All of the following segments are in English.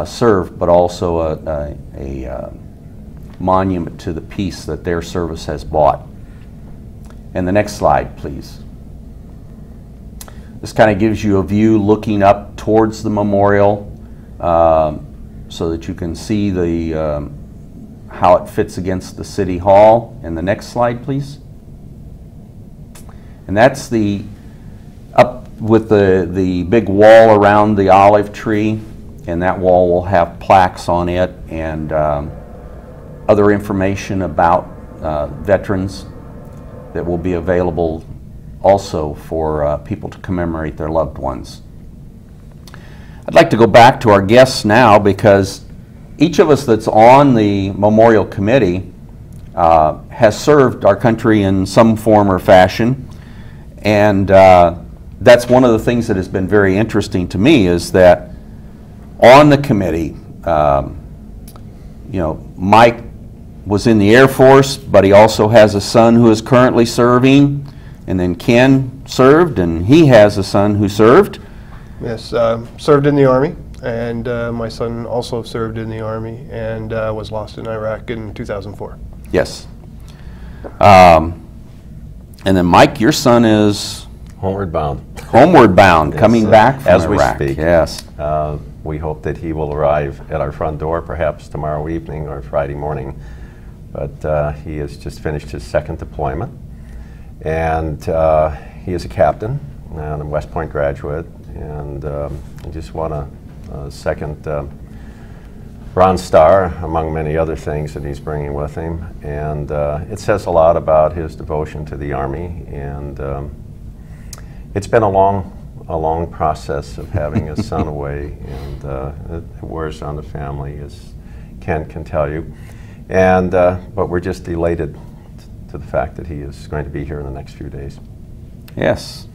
served, but also a monument to the peace that their service has brought. And the next slide, please. This kind of gives you a view looking up towards the memorial so that you can see the how it fits against the City Hall. And the next slide, please. And that's the up with the big wall around the olive tree, and that wall will have plaques on it and other information about veterans that will be available also for people to commemorate their loved ones. I'd like to go back to our guests now, because each of us that's on the Memorial Committee has served our country in some form or fashion, and that's one of the things that has been very interesting to me, is that on the committee, you know, Mike was in the Air Force, but he also has a son who is currently serving, and then Ken served, and he has a son who served. Yes, served in the Army, and my son also served in the Army and was lost in Iraq in 2004. Yes. And then Mike, your son is? Homeward bound. Homeward bound, Yes, coming back from as Iraq. we speak. Yes. We hope that he will arrive at our front door perhaps tomorrow evening or Friday morning. But he has just finished his second deployment. And he is a captain and a West Point graduate. And he just won a second Bronze Star, among many other things that he's bringing with him. And it says a lot about his devotion to the Army. And it's been a long process of having a son away, and it wears on the family, as Ken can tell you. And but we're just elated to the fact that he is going to be here in the next few days. Yes.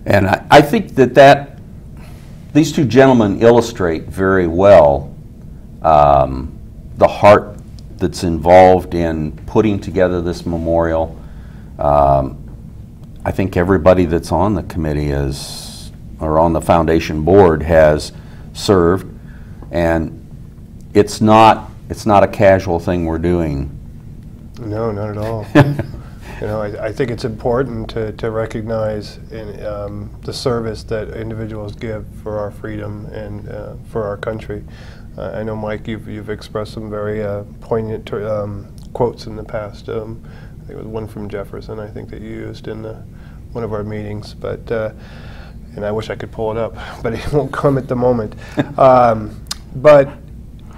And I think that these two gentlemen illustrate very well the heart that's involved in putting together this memorial. I think everybody that's on the committee or on the foundation board has served, and it's not a casual thing we're doing. No, not at all. You know, I think it's important to recognize the service that individuals give for our freedom and for our country. I know, Mike, you've expressed some very poignant quotes in the past. I think it was one from Jefferson, I think, that you used in one of our meetings, but and I wish I could pull it up, but it won't come at the moment. But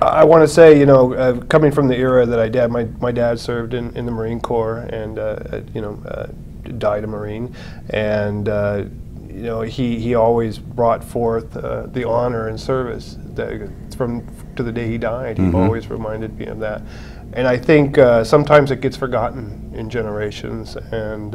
I want to say, you know, coming from the era that I did, my dad served in the Marine Corps and, you know, died a Marine. And, you know, he always brought forth the honor and service that to the day he died. He always reminded me of that. And I think sometimes it gets forgotten in generations. And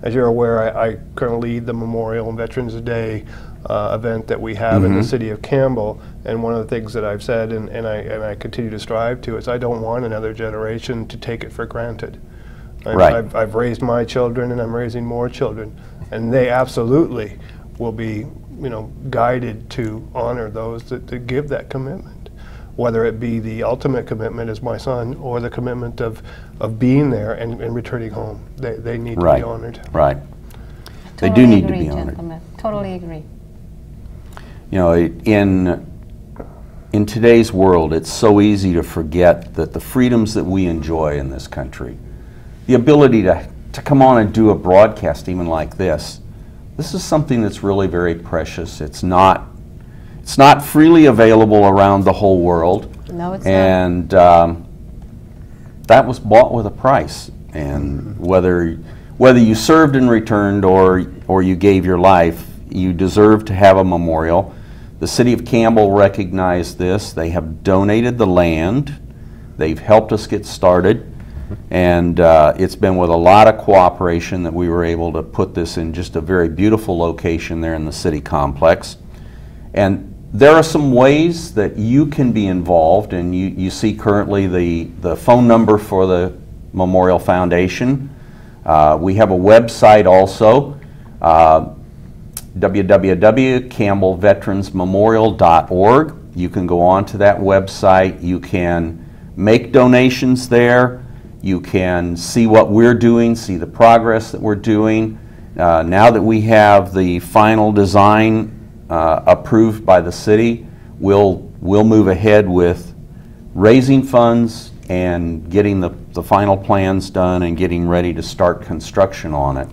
as you're aware, I currently lead the Memorial and Veterans Day event that we have in the city of Campbell. And one of the things that I've said, and I continue to strive to, is I don't want another generation to take it for granted. I've raised my children, and I'm raising more children, and they absolutely will be, you know, guided to honor those that give that commitment, whether it be the ultimate commitment as my son, or the commitment of being there and returning home. They need to be honored. Right. Totally they do need agree, to be honored. Gentlemen. Totally agree. You know, in today's world, it's so easy to forget that the freedoms that we enjoy in this country, the ability to come on and do a broadcast even like this is something that's really very precious. It's not freely available around the whole world. No, it's not. And that was bought with a price. And whether you served and returned or you gave your life, you deserve to have a memorial. The city of Campbell recognized this. They have donated the land. They've helped us get started. And it's been with a lot of cooperation that we were able to put this in just a very beautiful location there in the city complex. And there are some ways that you can be involved, and you see currently the phone number for the Memorial Foundation. We have a website also, www.campbellveteransmemorial.org. You can go on to that website. You can make donations there. You can see what we're doing, see the progress that we're doing. Now that we have the final design approved by the city, we'll move ahead with raising funds and getting the final plans done and getting ready to start construction on it.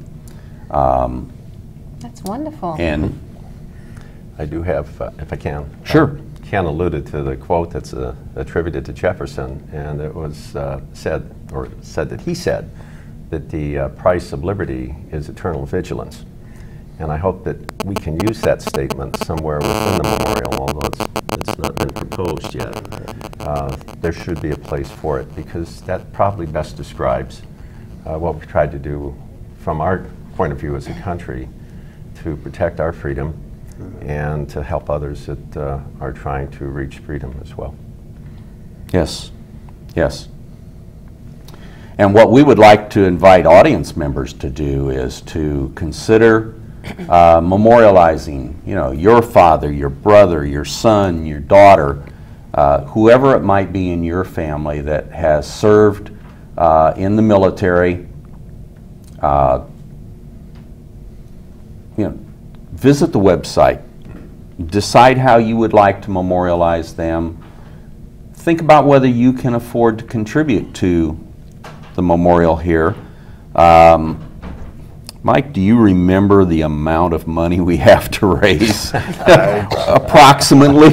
That's wonderful. And I do have, if I can. sure. Ken alluded to the quote that's attributed to Jefferson, and it was said that he said that the price of liberty is eternal vigilance. And I hope that we can use that statement somewhere within the memorial, although it's not been proposed yet. There should be a place for it, because that probably best describes what we've tried to do from our point of view as a country to protect our freedom and to help others that are trying to reach freedom as well. Yes, yes. And what we would like to invite audience members to do is to consider memorializing, you know, your father, your brother, your son, your daughter, whoever it might be in your family that has served in the military. You know, visit the website, decide how you would like to memorialize them. Think about whether you can afford to contribute to the memorial here. Mike, do you remember the amount of money we have to raise? Approximately.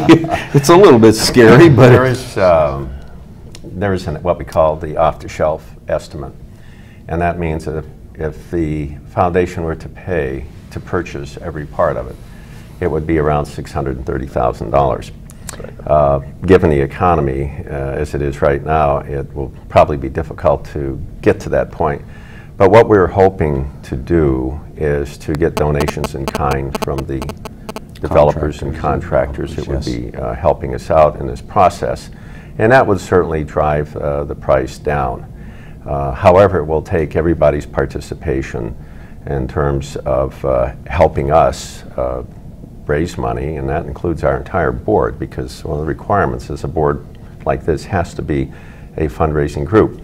It's a little bit scary, but there is what we call the off-the-shelf estimate, and that means that if the foundation were to pay to purchase every part of it, it would be around $630,000. Given the economy as it is right now, it will probably be difficult to get to that point. But what we're hoping to do is to get donations in kind from the developers and contractors that would be helping us out in this process. And that would certainly drive the price down. However, it will take everybody's participation in terms of helping us raise money, and that includes our entire board, because one of the requirements is a board like this has to be a fundraising group.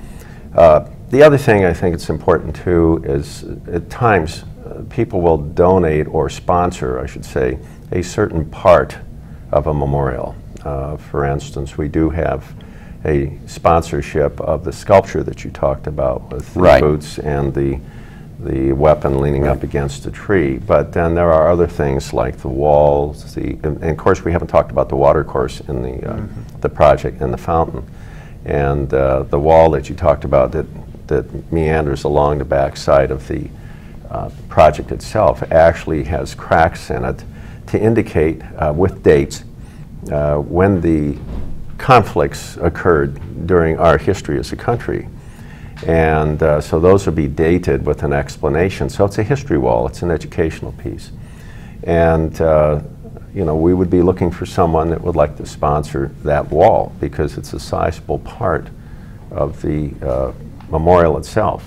The other thing I think it's important too is at times people will donate or sponsor, I should say, a certain part of a memorial. For instance, we do have a sponsorship of the sculpture that you talked about with the boots and the weapon leaning up against a tree. But then there are other things like the walls, and of course we haven't talked about the water course in the project and the fountain. And the wall that you talked about that meanders along the back side of the project itself actually has cracks in it to indicate with dates when the conflicts occurred during our history as a country. And so those would be dated with an explanation. So it's a history wall, it's an educational piece. And you know, we would be looking for someone that would like to sponsor that wall, because it's a sizable part of the memorial itself.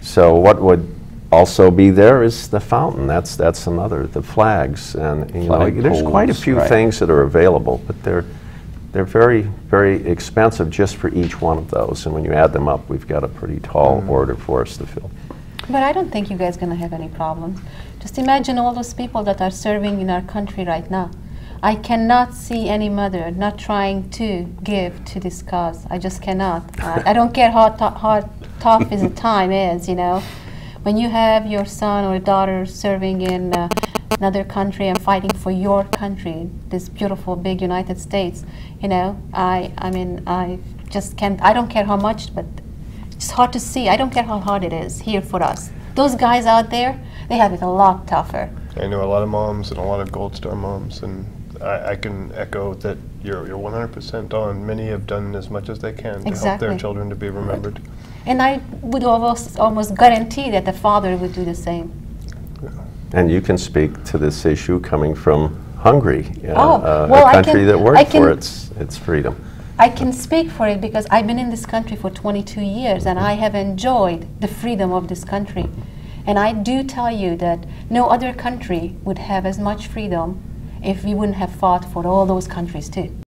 So what would also be there is the fountain. That's another, the flags, and you know, there's quite a few things that are available, but they're very, very expensive just for each one of those, and when you add them up, we've got a pretty tall order for us to fill. But I don't think you guys are going to have any problems. Just imagine all those people that are serving in our country right now. I cannot see any mother not trying to give to this cause. I just cannot. I don't care how tough is the time is, you know. When you have your son or daughter serving in another country and fighting for your country, this beautiful big United States, you know, I mean, I just can't, I don't care how much, but it's hard to see. I don't care how hard it is here for us. Those guys out there, they have it a lot tougher. I know a lot of moms and a lot of Gold Star moms, and I can echo that you're 100% on. Many have done as much as they can to help their children to be remembered. And I would almost guarantee that the father would do the same. And you can speak to this issue coming from Hungary, well, a country that worked for its freedom. I can speak for it because I've been in this country for 22 years and I have enjoyed the freedom of this country. And I do tell you that no other country would have as much freedom if we wouldn't have fought for all those countries too.